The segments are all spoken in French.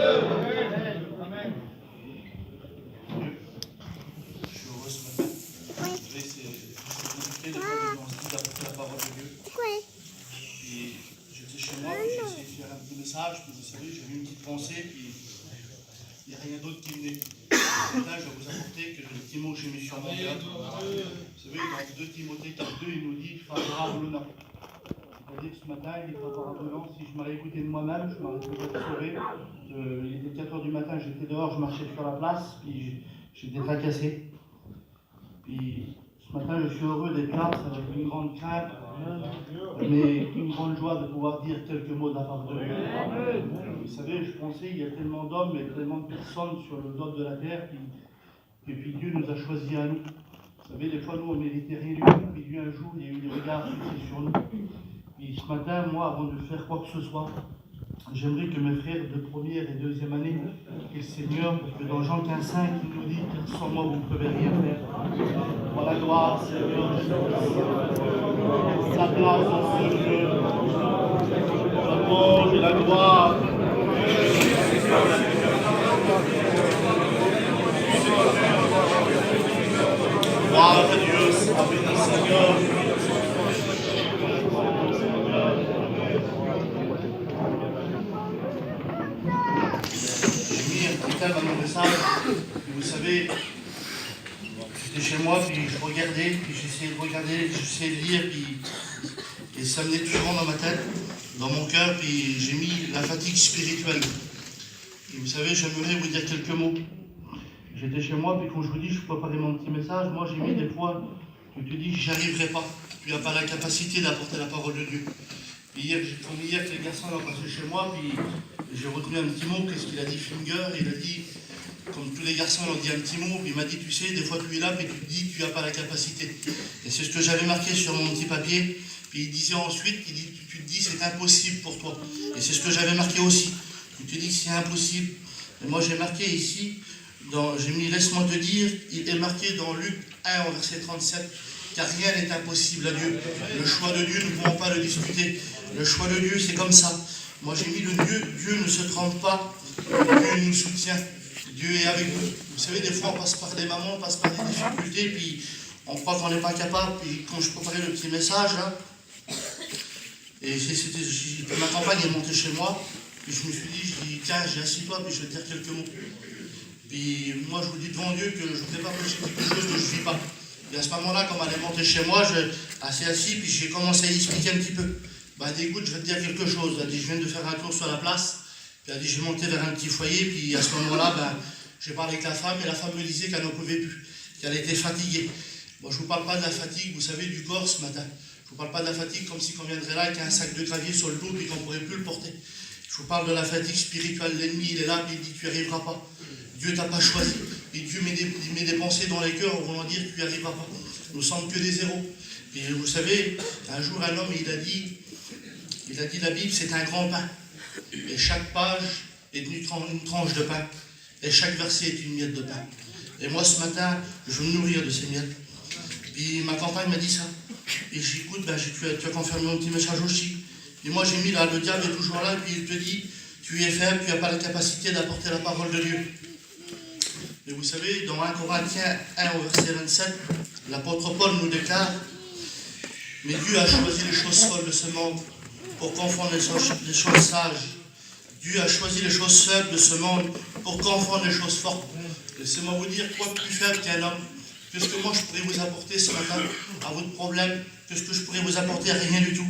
Je suis heureux ce matin. Vous savez, c'est compliqué des fois quand on se dit d'apporter la parole de Dieu. Et j'étais chez moi, puis j'ai essayé de faire un petit message, puis vous savez, j'ai eu une petite pensée, puis il n'y a rien d'autre qui venait. Ce matin, je vais vous apporter que le petit mot que j'ai mis sur mon cœur. Vous savez, dans 2 Timothée 4.2, il nous dit favorablement. C'est-à-dire ce matin, il est favorablement. Si je m'aurais écouté de moi-même, je m'aurais peut-être sauvé. Il était 4 h du matin, j'étais dehors, je marchais sur la place, puis j'étais tracassé. Puis ce matin, je suis heureux d'être là, ça va être une grande crainte, mais une grande joie de pouvoir dire quelques mots de la part de Dieu. Vous savez, je pensais, il y a tellement d'hommes et tellement de personnes sur le globe de la terre, et puis Dieu nous a choisis à nous. Vous savez, des fois, nous, on méritait rien du tout, puis Dieu, un jour, il y a eu des regards fixés sur nous. Et ce matin, moi, avant de faire quoi que ce soit, j'aimerais que mes frères de première et deuxième année, que le Seigneur, parce que dans Jean 15,5, il nous dit que sans moi, vous ne pouvez rien faire. Voilà la gloire, Seigneur. Sa place dans ce jeu. La louange et la gloire. Gloire à Dieu, béni Seigneur. Dans mon message, vous savez, j'étais chez moi, puis je regardais, puis j'essayais de regarder, j'essayais de lire, et ça venait toujours dans ma tête, dans mon cœur, puis j'ai mis la fatigue spirituelle. Et vous savez, j'aimerais vous dire quelques mots. J'étais chez moi, puis quand je vous dis, je préparais mon petit message, moi j'ai mis des fois, je te dis, j'y arriverai pas. Tu n'as pas la capacité d'apporter la parole de Dieu. Puis hier, comme hier, que les garçons ont passé chez moi, puis j'ai retenu un petit mot, qu'est-ce qu'il a dit Finger, il a dit, comme tous les garçons ont dit un petit mot, puis il m'a dit, tu sais, des fois tu es là, puis tu te dis que tu n'as pas la capacité. Et c'est ce que j'avais marqué sur mon petit papier, puis il disait ensuite, tu te dis, c'est impossible pour toi. Et c'est ce que j'avais marqué aussi. Tu te dis que c'est impossible. Et moi j'ai marqué ici, j'ai mis, laisse-moi te dire, il est marqué dans Luc 1, au verset 37, car rien n'est impossible à Dieu. Le choix de Dieu, nous ne pouvons pas le discuter. Le choix de Dieu, c'est comme ça. Moi, j'ai mis le Dieu ne se trompe pas. Dieu nous soutient. Dieu est avec nous. Vous savez, des fois, on passe par des moments, on passe par des difficultés, puis on croit qu'on n'est pas capable. Puis quand je préparais le petit message, là, et ma compagne est montée chez moi, puis je me suis dit, tiens, j'ai assis-toi, puis je vais te dire quelques mots. Puis moi, je vous dis devant Dieu que je ne voudrais pas prêcher quelque chose que je ne vis pas. Et à ce moment-là, quand elle est montée chez moi, assis, puis j'ai commencé à expliquer un petit peu. Bah, elle dit, écoute, je vais te dire quelque chose. Elle dit, je viens de faire un tour sur la place. Puis elle dit, je vais monter vers un petit foyer. Puis à ce moment-là, j'ai parlé avec la femme, et la femme me disait qu'elle n'en pouvait plus, qu'elle était fatiguée. Bon, je ne vous parle pas de la fatigue, vous savez, du corps ce matin. Je ne vous parle pas de la fatigue comme si on viendrait là avec un sac de gravier sur le dos et qu'on ne pourrait plus le porter. Je vous parle de la fatigue spirituelle. L'ennemi, il est là, puis il dit, tu n'y arriveras pas. Dieu t'a pas choisi. Et Dieu met des pensées dans les cœurs en voulant dire que tu n'y arriveras pas. Nous ne sommes que des zéros. Et vous savez, un jour, un homme, il a dit, la Bible, c'est un grand pain. Et chaque page est une tranche de pain. Et chaque verset est une miette de pain. Et moi, ce matin, je veux me nourrir de ces miettes. Puis ma compagne m'a dit ça. Et j'écoute, tu as confirmé mon petit message aussi. Et moi, j'ai mis là, le diable est toujours là, puis il te dit, tu es faible, tu n'as pas la capacité d'apporter la parole de Dieu. Et vous savez, dans 1 Corinthiens 1 au verset 27, l'apôtre Paul nous déclare, mais Dieu a choisi les choses folles de ce monde pour confondre les choses sages. Dieu a choisi les choses faibles de ce monde pour confondre les choses fortes. Laissez-moi vous dire, quoi de plus faible qu'un homme? Qu'est-ce que moi je pourrais vous apporter ce matin à votre problème? Qu'est-ce que je pourrais vous apporter? Rien du tout.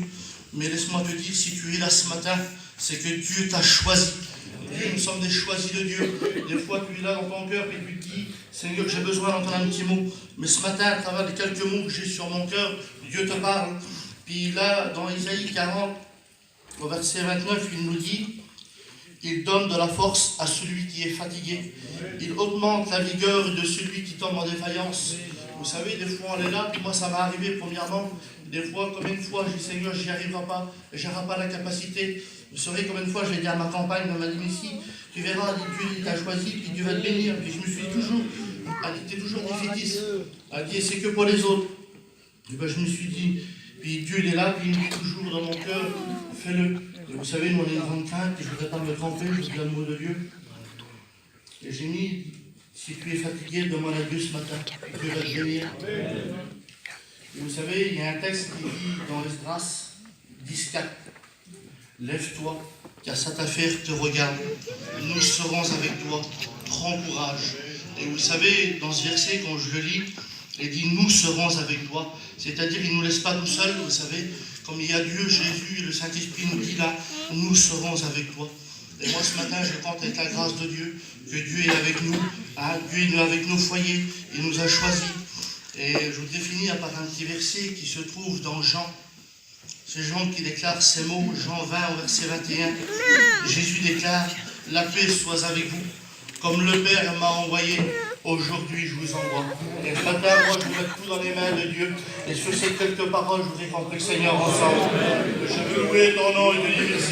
Mais laisse-moi te dire, si tu es là ce matin, c'est que Dieu t'a choisi. Dieu, nous sommes des choisis de Dieu. Des fois, tu es là dans ton cœur et tu te dis, Seigneur, j'ai besoin d'entendre un petit mot. Mais ce matin, à travers les quelques mots que j'ai sur mon cœur, Dieu te parle. Puis là, dans Isaïe 40, au verset 29, il nous dit, il donne de la force à celui qui est fatigué. Il augmente la vigueur de celui qui tombe en défaillance. Vous savez, des fois on est là, puis moi ça m'est arrivé premièrement. Des fois, combien de fois, je dis Seigneur, j'y arriverai pas, j'aurai pas la capacité. Vous savez combien de fois j'ai dit à ma compagne, elle m'a dit, mais si, tu verras, Dieu t'a choisi, puis Dieu va te bénir. Puis je me suis toujours, elle dit, t'es toujours défaitiste. Elle dit, c'est que pour les autres. Et ben, je me suis dit, puis Dieu il est là, puis il me dit toujours dans mon cœur, fais-le. Et vous savez, nous on a une grande crainte, et je ne voudrais pas me tromper, je vous dis le mot de Dieu. Et j'ai mis, si tu es fatigué, demande à Dieu ce matin, et Dieu va te bénir. Et vous savez, il y a un texte qui dit dans Esdras 10:4, lève-toi, car cette affaire te regarde. Nous serons avec toi. Prends courage. Et vous savez, dans ce verset, quand je le lis, il dit nous serons avec toi. C'est-à-dire, il ne nous laisse pas tout seuls, vous savez. Comme il y a Dieu, Jésus et le Saint-Esprit nous dit là, nous serons avec toi. Et moi ce matin, je compte avec la grâce de Dieu, que Dieu est avec nous, hein, Dieu est avec nos foyers, il nous a choisis. Et je voudrais finir par un petit verset qui se trouve dans Jean. C'est Jean qui déclare ces mots, Jean 20 au verset 21. Jésus déclare, la paix soit avec vous. Comme le Père m'a envoyé, aujourd'hui je vous envoie. Et ce matin, moi je vous mets tout dans les mains de Dieu. Et sur ces quelques paroles, je voudrais qu'on prie le Seigneur ensemble. Je veux louer ton nom et te dire merci.